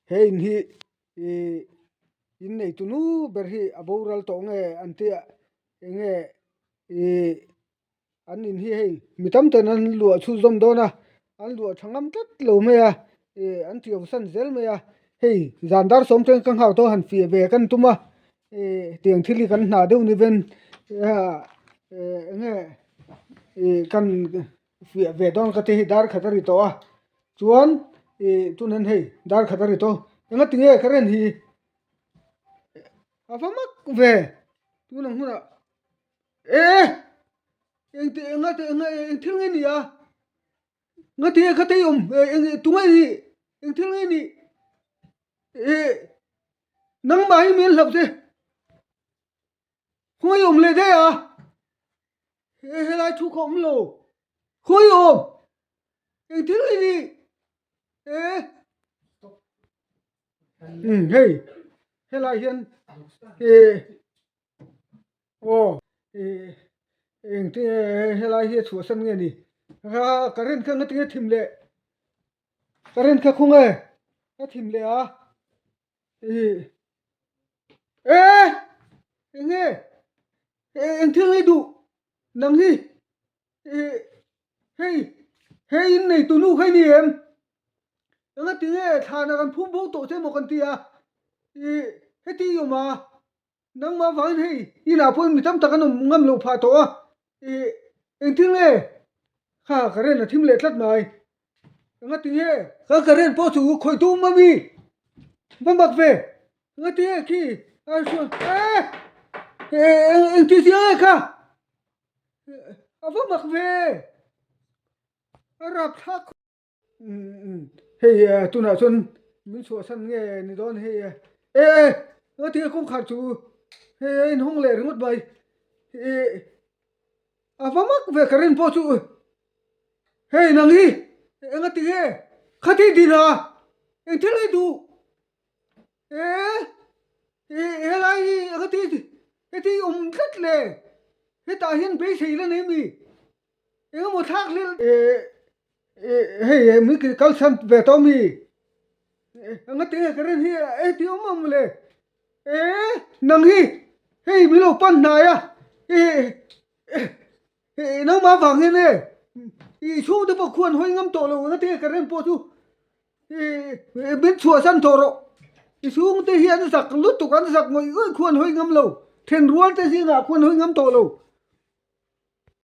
he in hi in nei tunu ber hi aboral to nge antia nge an in hi hei mitam ten an lua chu zom dona an lua thangam tat lo me ya an tiom san zel me ya hei zandar som ten kang hau to han fi ve kan tuma tiang thili kan na deu ni ven nge kan fi ve don ka te dar khatari to a chuan tunan hei dar khatari to nga tinge karen hi afamak ve tunan huna eng te nga thil nge ni a nga te khate yom tungai ni eng thil nge ni nang mai men lap se khoi yom le de a he lai thu khom lo khoi yom eng thil nge ni hey he lai hian eng te he lai hi chu san nge ni ha karen kha nga te thim le karen kha khunga a thim le a nge eng thil nge du nang hi hey hey in nei tu nu khai ni em nga tinge thana kan phum bo to che mo kan tia he ti yo ma nang ma van hei ina pon mi tam takan ngam lo pha to a eng thil nge kha karen a thim le tlat mai nga tinge kha karen po chu khoi tu ma mi bam bak ve nga tinge ki a su eng ti sia kha a bam bak ve rap thak hei tuna chun min chu san nge ni don hei nga tinge kong khat chu hei in hong le ringot bai afamak ve karen po chu hey nang hi nga tinge khati dina eng thil ai du he lai nga ti tlat le he ta hian be sei la nei mi eng mo thak le hey mi ki kal san ve to mi nga tinge karen hi ti om le nang hi hey mi lo pan na ya nang ma wang he ne su de po khuan hoi ngam to lo nga tinge karen po chu bin chua san to ro xuống te hian sak lut tu kan sak moi khuan hoi ngam lo then rual te singa khuan hoi ngam to lo